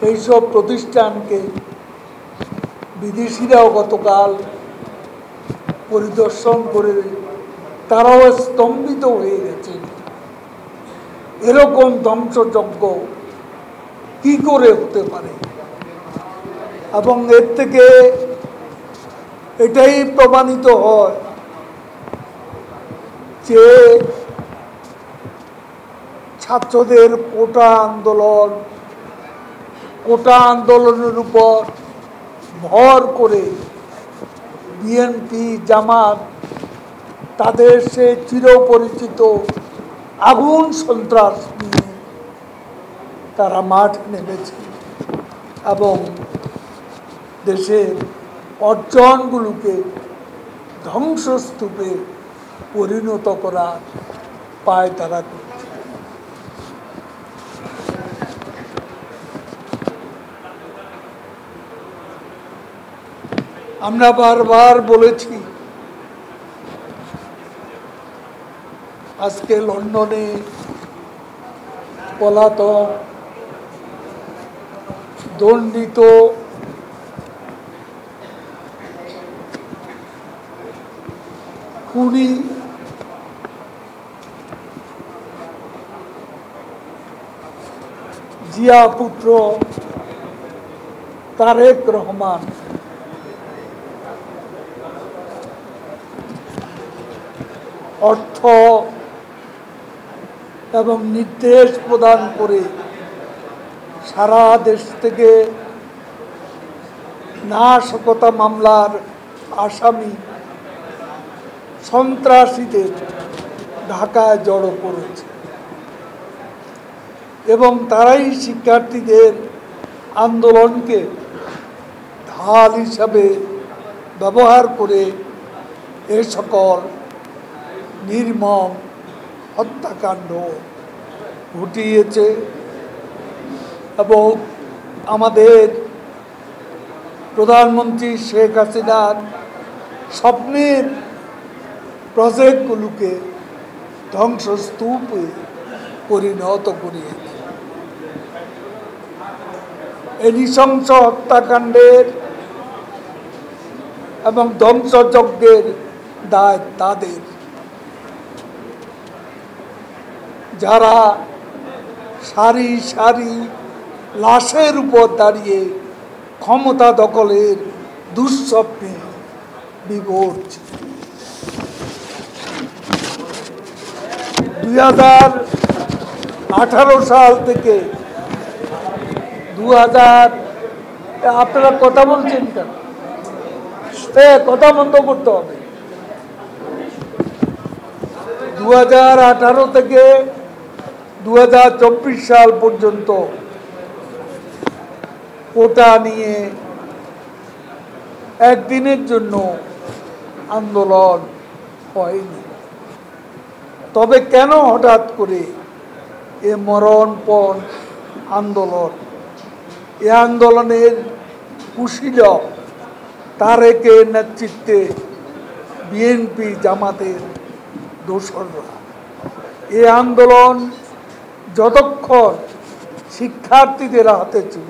এইসব প্রতিষ্ঠানকে বিদেশিরাও গতকাল পরিদর্শন করে তারাও স্তম্ভিত হয়ে গেছে। এরকম ধ্বংসযজ্ঞ কি করে হতে পারে? এবং এর থেকে এটাই প্রমাণিত হয় যে ছাত্রদের কোটা আন্দোলনের উপর ভর করে বিএনপি জামাত তাদের সে চিরপরিচিত আগুন সন্ত্রাস নিয়ে তারা মাঠে নেমেছে এবং দেশের অর্জনগুলোকে ধ্বংসস্তূপে পরিণত করার পায় তারা করছে। আমরা বারবার বলেছি, আজকে লন্ডনে পলাতক দণ্ডিত খুনি জিয়া পুত্র তারেক রহমান অর্থ এবং নির্দেশ প্রদান করে সারা দেশ থেকে নাশকতা মামলার আসামি সন্ত্রাসীদের ঢাকায় জড়ো করেছে এবং তারাই শিক্ষার্থীদের আন্দোলনকে ঢাল হিসাবে ব্যবহার করে এ সকল নির্মম হত্যাকাণ্ড ঘটিয়েছে। এবং আমাদের প্রধানমন্ত্রী শেখ হাসিনার স্বপ্নের প্রজেক্টগুলোকে ধ্বংসস্তূপে পরিণত করিয়েছে। এই নৃশংস হত্যাকাণ্ডের এবং ধ্বংসযজ্ঞের দায় তাদের, যারা সারি সারি লাশের উপর দাঁড়িয়ে ক্ষমতা দখলের দুঃস্বপ্নে বিভোর। 2018 সাল থেকে 2000, আপনারা কথা বলছেন কেন? কথা বন্ধ করতে হবে। 2018 থেকে 2024 সাল পর্যন্ত কোটা নিয়ে একদিনের জন্য আন্দোলন হয়নি। তবে কেন হঠাৎ করে এ মরণপণ আন্দোলন? এ আন্দোলনের কুশীলব তারেকের নেতৃত্বে বিএনপি জামাতের দোসররা। এ আন্দোলন যতক্ষণ শিক্ষার্থীদের হাতে ছিল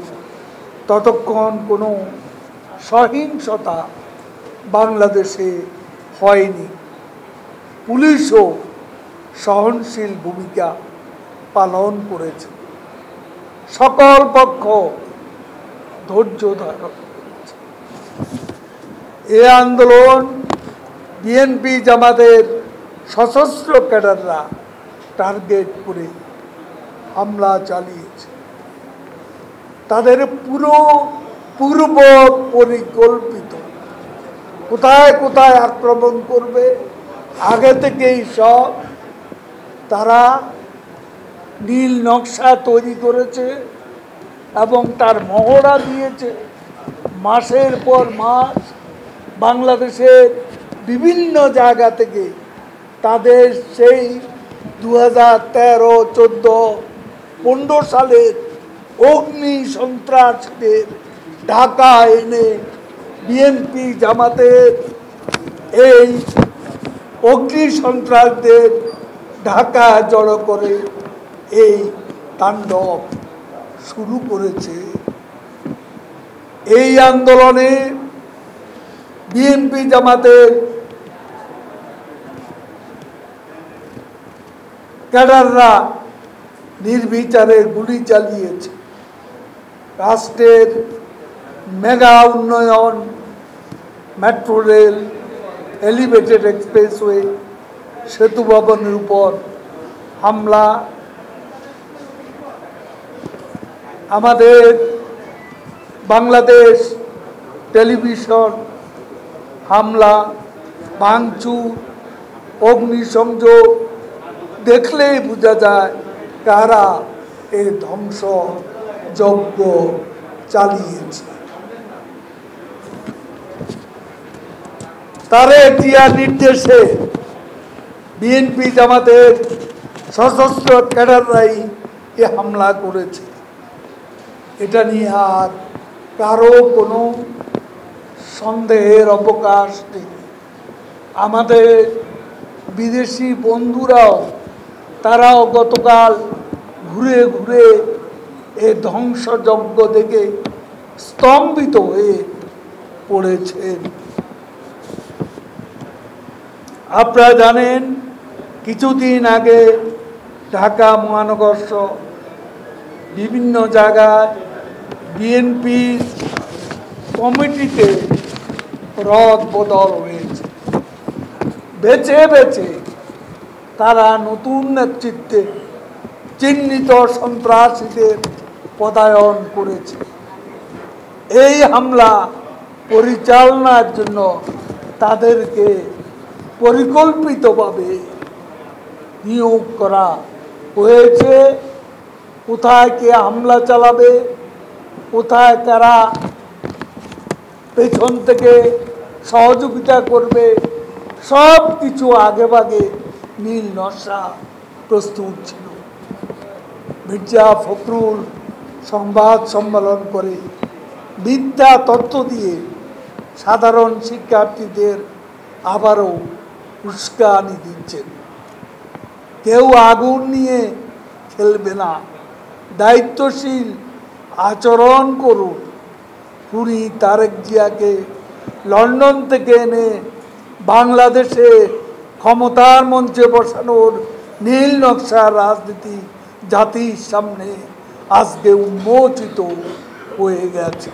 ততক্ষণ কোনো সহিংসতা বাংলাদেশে হয়নি। পুলিশও সহনশীল ভূমিকা পালন করেছে। সকল পক্ষ ধৈর্য ধারণ করেছে। এ আন্দোলন বিএনপি জামাতের সশস্ত্র ক্যাডাররা টার্গেট করে হামলা চালিয়েছে। তাদের পূর্ব পরিকল্পিত কোথায় কোথায় আক্রমণ করবে আগে থেকেই সব তারা নীল নকশা তৈরি করেছে এবং তার মহড়া দিয়েছে। মাসের পর মাস বাংলাদেশের বিভিন্ন জায়গা থেকে তাদের সেই 2013, 14, 15 সালের অগ্নি সন্ত্রাসদের ঢাকা এনে বিএনপি জামাতের এই অগ্নি সন্ত্রাসদের ঢাকা জড়ো করে এই তাণ্ডব শুরু করেছে এই আন্দোলনে বিএনপি জামাতের ক্যাডাররা নির্বিচারে গুলি চালিয়েছে। রাষ্ট্রের মেগা উন্নয়ন, মেট্রো রেল, এলিভেটেড এক্সপ্রেসওয়ে, সেতু ভবনের উপর হামলা, আমাদের বাংলাদেশ টেলিভিশন হামলা, ভাঙচুর, অগ্নিসংযোগ দেখলেই বোঝা যায় কারা এই ধ্বংস যজ্ঞ চালিয়েছে। তারেক জিয়ার নির্দেশে বিএনপি জামাতের সশস্ত্র ক্যাডাররাই এ হামলা করেছে। এটা নিয়ে আর কারো কোনো সন্দেহের অবকাশ নেই। আমাদের বিদেশি বন্ধুরাও তারাও গতকাল ঘুরে ঘুরে এ ধ্বংসযজ্ঞ দেখে স্তম্ভিত হয়ে পড়েছেন। আপনারা জানেন, কিছুদিন আগে ঢাকা মহানগর সহ বিভিন্ন জায়গায় বিএনপি কমিটিতে রদ বদল হয়েছে। বেছে বেছে তারা নতুন নেতৃত্বে চিহ্নিত সন্ত্রাসীদের পদায়ন করেছে। এই হামলা পরিচালনার জন্য তাদেরকে পরিকল্পিতভাবে নিয়োগ করা হয়েছে। কোথায় কে হামলা চালাবে, কোথায় কারা পেছন থেকে সহযোগিতা করবে, সব কিছু আগেভাগে নীল নকশা প্রস্তুত ছিল। মির্জা ফখরুল সংবাদ সম্মেলন করে মিথ্যা তথ্য দিয়ে সাধারণ শিক্ষার্থীদের আবারও উস্কানি দিচ্ছেন। কেউ আগুন নিয়ে খেলবে না, দায়িত্বশীল আচরণ করুন। খুনি তারেক জিয়াকে লন্ডন থেকে এনে বাংলাদেশে ক্ষমতার মঞ্চে বসানোর নীল নকশার রাজনীতি জাতির সামনে আজকে উন্মোচিত হয়ে গেছে।